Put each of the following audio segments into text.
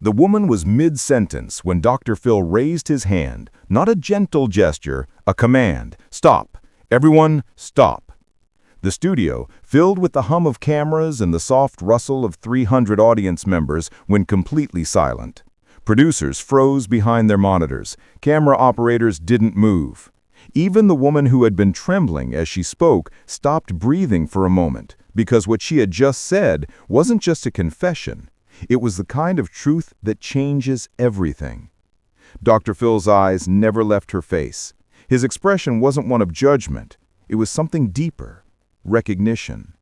The woman was mid-sentence when Dr. Phil raised his hand, not a gentle gesture, a command. Stop. Everyone, stop. The studio, filled with the hum of cameras and the soft rustle of 300 audience members, went completely silent. Producers froze behind their monitors. Camera operators didn't move. Even the woman who had been trembling as she spoke stopped breathing for a moment, because what she had just said wasn't just a confession. It was the kind of truth that changes everything. Dr. Phil's eyes never left her face. His expression wasn't one of judgment. It was something deeper. Recognition.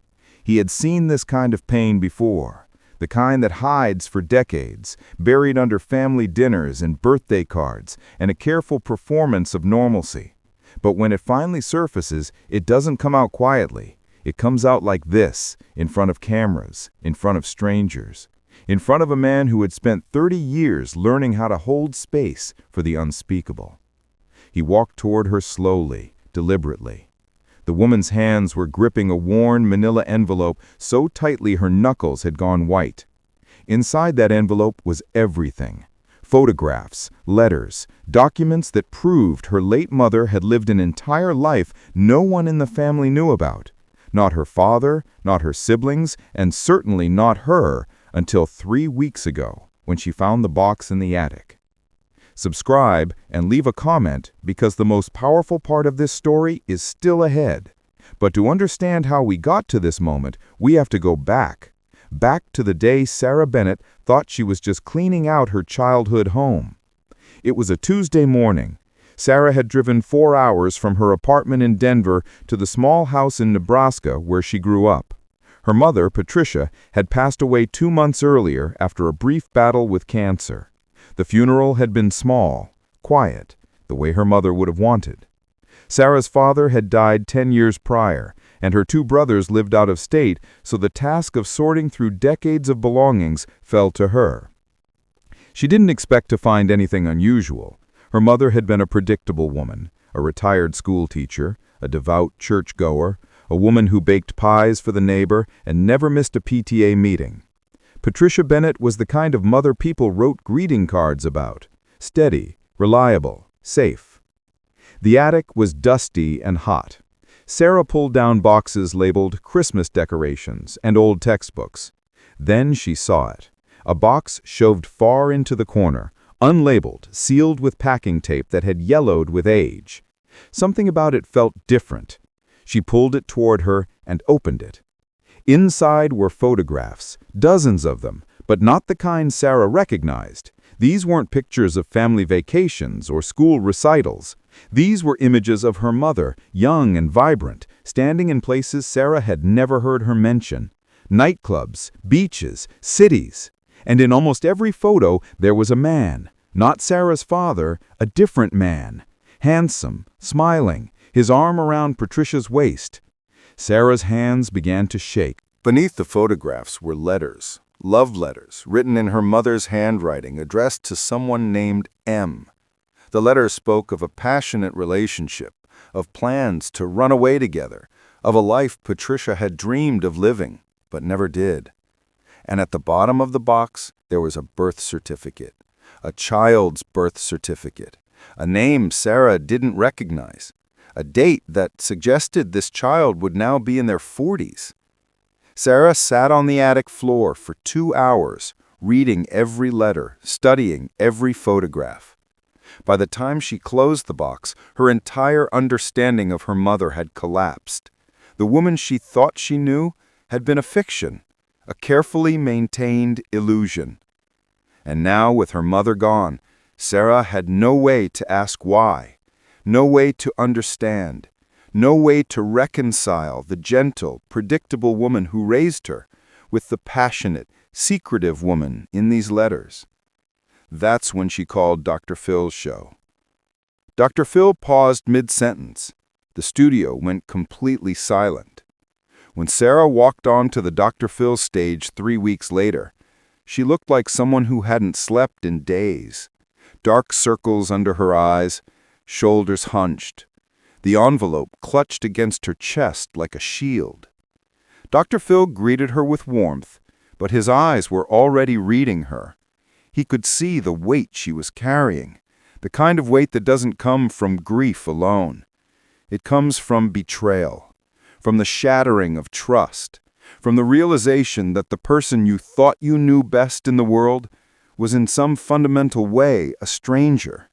He had seen this kind of pain before, the kind that hides for decades, buried under family dinners and birthday cards and a careful performance of normalcy. But when it finally surfaces, it doesn't come out quietly. It comes out like this, in front of cameras, in front of strangers, in front of a man who had spent 30 years learning how to hold space for the unspeakable. He walked toward her slowly, deliberately. The woman's hands were gripping a worn manila envelope so tightly her knuckles had gone white. Inside that envelope was everything. Photographs, letters, documents that proved her late mother had lived an entire life no one in the family knew about. Not her father, not her siblings, and certainly not her, until 3 weeks ago, when she found the box in the attic. Subscribe and leave a comment because the most powerful part of this story is still ahead. But to understand how we got to this moment, we have to go back to the day Sarah Bennett thought she was just cleaning out her childhood home. It was a Tuesday morning. Sarah had driven 4 hours from her apartment in Denver to the small house in Nebraska where she grew up. Her mother, Patricia, had passed away 2 months earlier after a brief battle with cancer. The funeral had been small, quiet, the way her mother would have wanted. Sarah's father had died 10 years prior, and her 2 brothers lived out of state, so the task of sorting through decades of belongings fell to her. She didn't expect to find anything unusual. Her mother had been a predictable woman, a retired school teacher, a devout churchgoer, a woman who baked pies for the neighbor and never missed a PTA meeting. Patricia Bennett was the kind of mother people wrote greeting cards about. Steady, reliable, safe. The attic was dusty and hot. Sarah pulled down boxes labeled Christmas decorations and old textbooks. Then she saw it. A box shoved far into the corner, unlabeled, sealed with packing tape that had yellowed with age. Something about it felt different. She pulled it toward her and opened it. Inside were photographs, dozens of them, but not the kind Sarah recognized. These weren't pictures of family vacations or school recitals. These were images of her mother, young and vibrant, standing in places Sarah had never heard her mention. Nightclubs, beaches, cities. And in almost every photo there was a man, not Sarah's father, a different man. Handsome, smiling, his arm around Patricia's waist. Sarah's hands began to shake. Beneath the photographs were letters, love letters, written in her mother's handwriting, addressed to someone named M. The letters spoke of a passionate relationship, of plans to run away together, of a life Patricia had dreamed of living, but never did. And at the bottom of the box, there was a birth certificate, a child's birth certificate, a name Sarah didn't recognize, a date that suggested this child would now be in their 40s. Sarah sat on the attic floor for 2 hours, reading every letter, studying every photograph. By the time she closed the box, her entire understanding of her mother had collapsed. The woman she thought she knew had been a fiction, a carefully maintained illusion. And now, with her mother gone, Sarah had no way to ask why. No way to understand, no way to reconcile the gentle, predictable woman who raised her with the passionate, secretive woman in these letters. That's when she called Dr. Phil's show. Dr. Phil paused mid-sentence. The studio went completely silent. When Sarah walked onto the Dr. Phil stage 3 weeks later, she looked like someone who hadn't slept in days. Dark circles under her eyes, shoulders hunched. The envelope clutched against her chest like a shield. Dr. Phil greeted her with warmth, but his eyes were already reading her. He could see the weight she was carrying, the kind of weight that doesn't come from grief alone. It comes from betrayal, from the shattering of trust, from the realization that the person you thought you knew best in the world was in some fundamental way a stranger.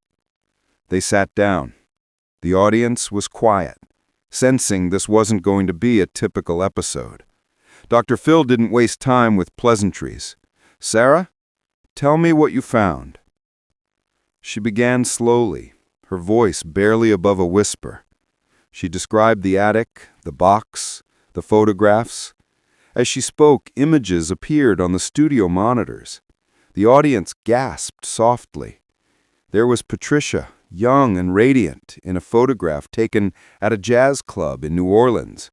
They sat down. The audience was quiet, sensing this wasn't going to be a typical episode. Dr. Phil didn't waste time with pleasantries. "Sarah, tell me what you found." She began slowly, her voice barely above a whisper. She described the attic, the box, the photographs. As she spoke, images appeared on the studio monitors. The audience gasped softly. There was Patricia, young and radiant, in a photograph taken at a jazz club in New Orleans.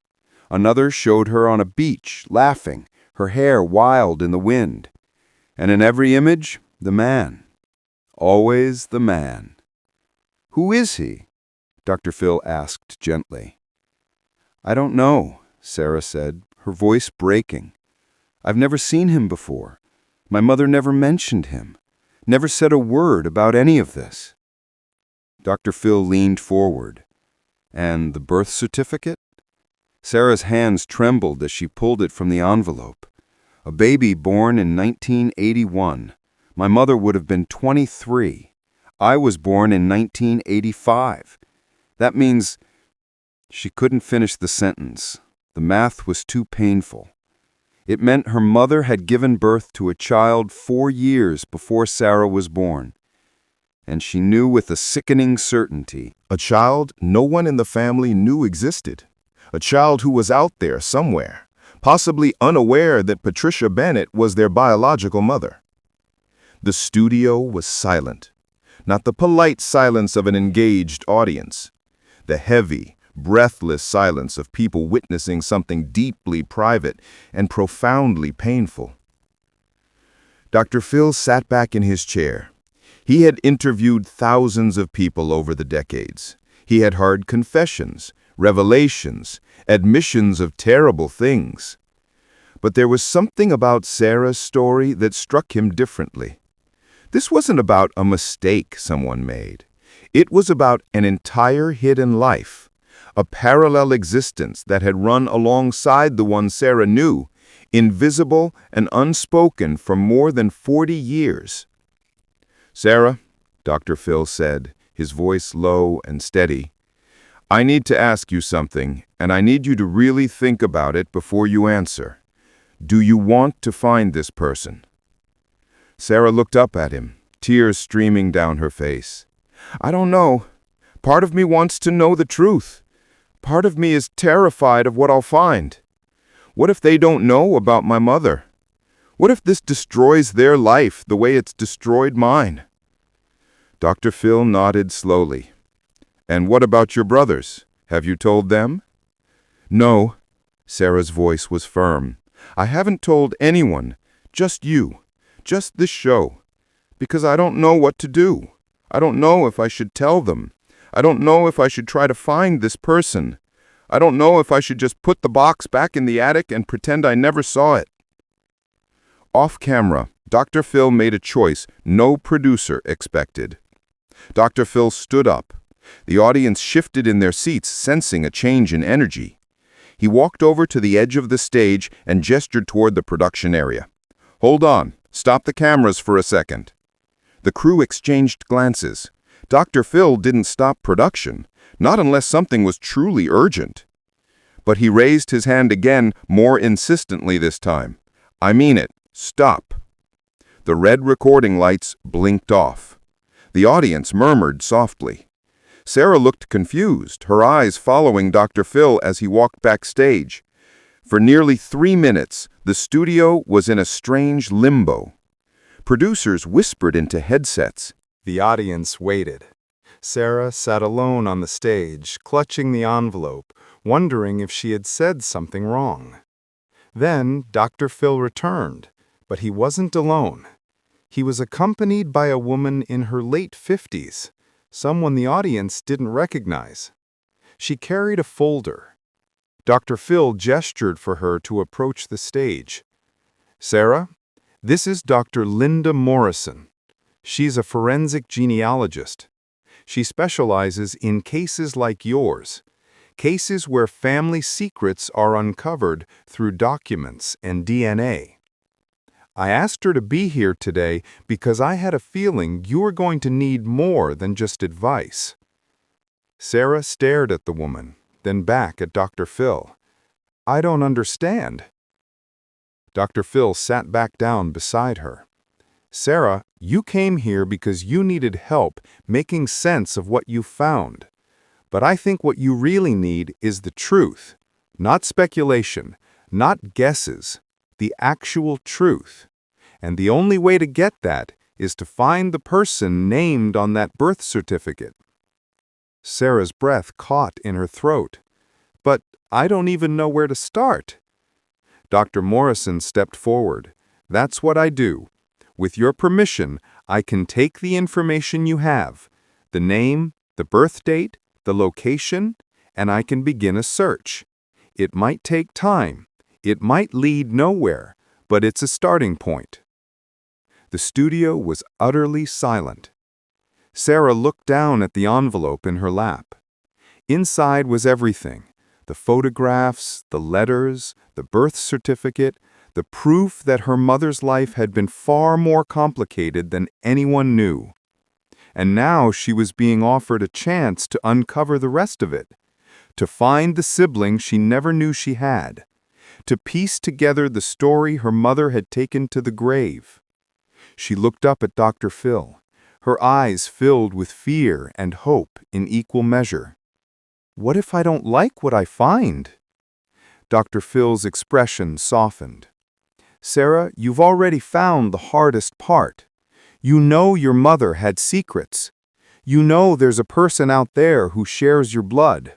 Another showed her on a beach, laughing, her hair wild in the wind. And in every image, the man. Always the man. "Who is he?" Dr. Phil asked gently. "I don't know," Sarah said, her voice breaking. "I've never seen him before. My mother never mentioned him, never said a word about any of this." Dr. Phil leaned forward. "And the birth certificate?" Sarah's hands trembled as she pulled it from the envelope. "A baby born in 1981. My mother would have been 23. I was born in 1985. That means—" She couldn't finish the sentence. The math was too painful. It meant her mother had given birth to a child 4 years before Sarah was born. And she knew with a sickening certainty. A child no one in the family knew existed. A child who was out there somewhere, possibly unaware that Patricia Bennett was their biological mother. The studio was silent. Not the polite silence of an engaged audience. The heavy, breathless silence of people witnessing something deeply private and profoundly painful. Dr. Phil sat back in his chair. He had interviewed thousands of people over the decades. He had heard confessions, revelations, admissions of terrible things. But there was something about Sarah's story that struck him differently. This wasn't about a mistake someone made. It was about an entire hidden life, a parallel existence that had run alongside the one Sarah knew, invisible and unspoken for more than 40 years. "Sarah," Dr. Phil said, his voice low and steady, "I need to ask you something, and I need you to really think about it before you answer. Do you want to find this person?" Sarah looked up at him, tears streaming down her face. "I don't know. Part of me wants to know the truth. Part of me is terrified of what I'll find. What if they don't know about my mother? What if this destroys their life the way it's destroyed mine?" Dr. Phil nodded slowly. "And what about your brothers? Have you told them?" "No." Sarah's voice was firm. "I haven't told anyone, just you, just this show, because I don't know what to do. I don't know if I should tell them. I don't know if I should try to find this person. I don't know if I should just put the box back in the attic and pretend I never saw it." Off camera, Dr. Phil made a choice no producer expected. Dr. Phil stood up. The audience shifted in their seats, sensing a change in energy. He walked over to the edge of the stage and gestured toward the production area. "Hold on. Stop the cameras for a second." The crew exchanged glances. Dr. Phil didn't stop production, not unless something was truly urgent. But he raised his hand again, more insistently this time. "I mean it. Stop." The red recording lights blinked off. The audience murmured softly. Sarah looked confused, her eyes following Dr. Phil as he walked backstage. For nearly 3 minutes, the studio was in a strange limbo. Producers whispered into headsets. The audience waited. Sarah sat alone on the stage, clutching the envelope, wondering if she had said something wrong. Then Dr. Phil returned, but he wasn't alone. He was accompanied by a woman in her late 50s, someone the audience didn't recognize. She carried a folder. Dr. Phil gestured for her to approach the stage. "Sarah, this is Dr. Linda Morrison. She's a forensic genealogist. She specializes in cases like yours, cases where family secrets are uncovered through documents and DNA. I asked her to be here today because I had a feeling you were going to need more than just advice. Sarah stared at the woman, then back at Dr. Phil. I don't understand. Dr. Phil sat back down beside her. Sarah, you came here because you needed help making sense of what you found. But I think what you really need is the truth, not speculation, not guesses, the actual truth. And the only way to get that is to find the person named on that birth certificate. Sarah's breath caught in her throat. But I don't even know where to start. Dr. Morrison stepped forward. That's what I do. With your permission, I can take the information you have, the name, the birth date, the location, and I can begin a search. It might take time. It might lead nowhere, but it's a starting point. The studio was utterly silent. Sarah looked down at the envelope in her lap. Inside was everything: the photographs, the letters, the birth certificate, the proof that her mother's life had been far more complicated than anyone knew. And now she was being offered a chance to uncover the rest of it, to find the sibling she never knew she had, to piece together the story her mother had taken to the grave. She looked up at Dr. Phil, her eyes filled with fear and hope in equal measure. What if I don't like what I find? Dr. Phil's expression softened. Sarah, you've already found the hardest part. You know your mother had secrets. You know there's a person out there who shares your blood.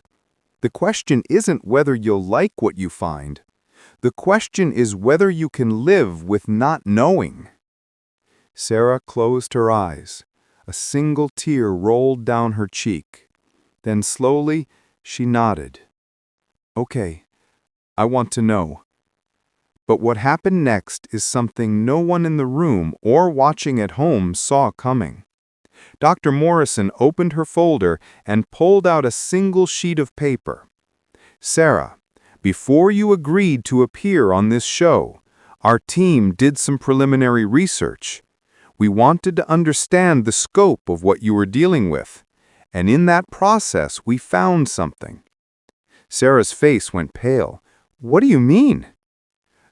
The question isn't whether you'll like what you find. The question is whether you can live with not knowing. Sarah closed her eyes. A single tear rolled down her cheek. Then slowly, she nodded. Okay, I want to know. But what happened next is something no one in the room or watching at home saw coming. Dr. Morrison opened her folder and pulled out a single sheet of paper. Sarah, before you agreed to appear on this show, our team did some preliminary research. We wanted to understand the scope of what you were dealing with, and in that process we found something. Sarah's face went pale. What do you mean?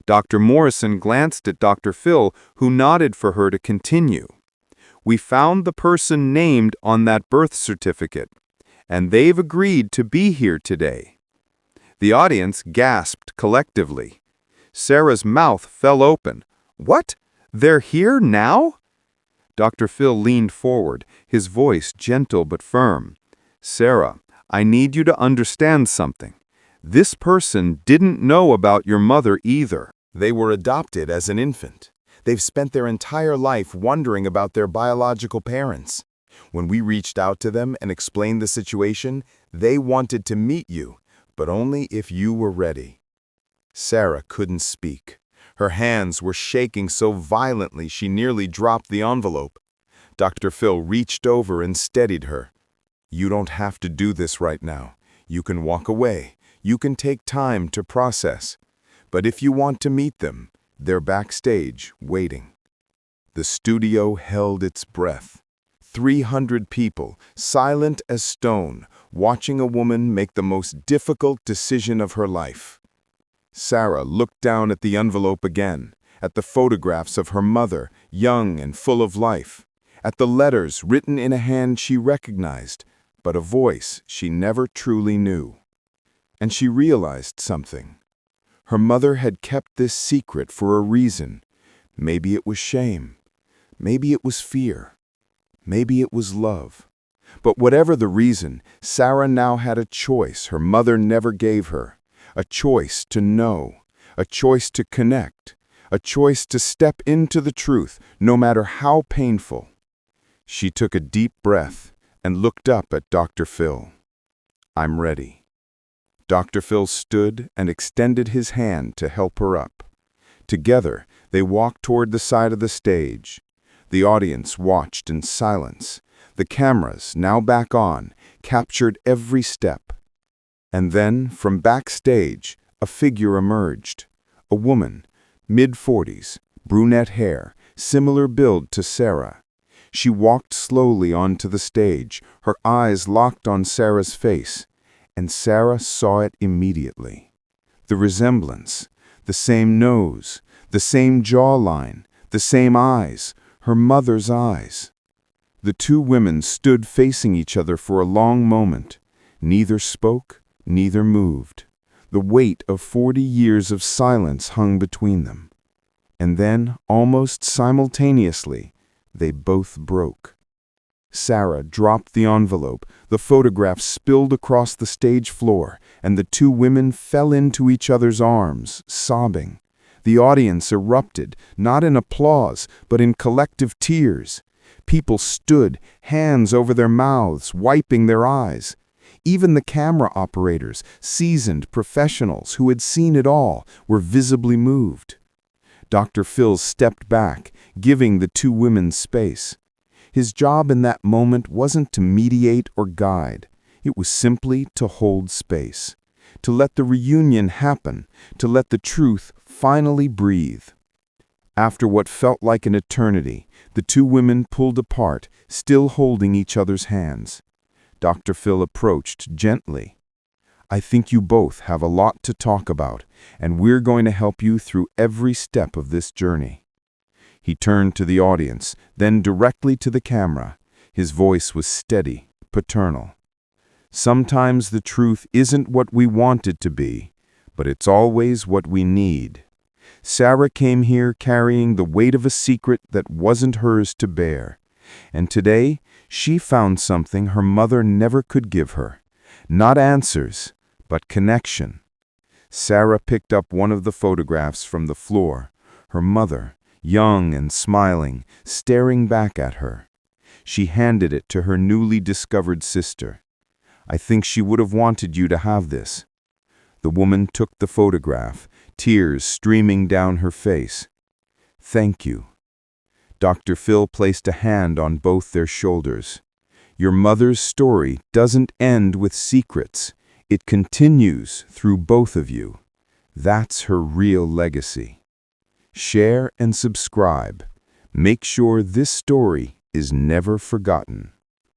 Dr. Morrison glanced at Dr. Phil, who nodded for her to continue. We found the person named on that birth certificate, and they've agreed to be here today. The audience gasped collectively. Sarah's mouth fell open. What? They're here now? Dr. Phil leaned forward, his voice gentle but firm. Sarah, I need you to understand something. This person didn't know about your mother either. They were adopted as an infant. They've spent their entire life wondering about their biological parents. When we reached out to them and explained the situation, they wanted to meet you, but only if you were ready. Sarah couldn't speak. Her hands were shaking so violently she nearly dropped the envelope. Dr. Phil reached over and steadied her. You don't have to do this right now. You can walk away. You can take time to process. But if you want to meet them, they're backstage, waiting. The studio held its breath. 300 people, silent as stone, watching a woman make the most difficult decision of her life. Sarah looked down at the envelope again, at the photographs of her mother, young and full of life, at the letters written in a hand she recognized, but a voice she never truly knew. And she realized something. Her mother had kept this secret for a reason. Maybe it was shame. Maybe it was fear. Maybe it was love. But whatever the reason, Sarah now had a choice her mother never gave her. A choice to know. A choice to connect. A choice to step into the truth, no matter how painful. She took a deep breath and looked up at Dr. Phil. I'm ready. Dr. Phil stood and extended his hand to help her up. Together, they walked toward the side of the stage. The audience watched in silence. The cameras, now back on, captured every step. And then, from backstage, a figure emerged. A woman, mid-40s, brunette hair, similar build to Sarah. She walked slowly onto the stage, her eyes locked on Sarah's face, and Sarah saw it immediately. The resemblance, the same nose, the same jawline, the same eyes, her mother's eyes. The two women stood facing each other for a long moment. Neither spoke, neither moved. The weight of 40 years of silence hung between them. And then, almost simultaneously, they both broke. Sarah dropped the envelope, the photograph spilled across the stage floor, and the two women fell into each other's arms, sobbing. The audience erupted, not in applause, but in collective tears. People stood, hands over their mouths, wiping their eyes. Even the camera operators, seasoned professionals who had seen it all, were visibly moved. Dr. Phil stepped back, giving the two women space. His job in that moment wasn't to mediate or guide. It was simply to hold space, to let the reunion happen, to let the truth finally breathe. After what felt like an eternity, the two women pulled apart, still holding each other's hands. Dr. Phil approached gently. "I think you both have a lot to talk about, and we're going to help you through every step of this journey." He turned to the audience, then directly to the camera. His voice was steady, paternal. "Sometimes the truth isn't what we want it to be, but it's always what we need. Sarah came here carrying the weight of a secret that wasn't hers to bear. And today, she found something her mother never could give her. Not answers, but connection." Sarah picked up one of the photographs from the floor. Her mother, young and smiling, staring back at her. She handed it to her newly discovered sister. "I think she would have wanted you to have this." The woman took the photograph, tears streaming down her face. "Thank you." Dr. Phil placed a hand on both their shoulders. "Your mother's story doesn't end with secrets. It continues through both of you. That's her real legacy. Share and subscribe. Make sure this story is never forgotten."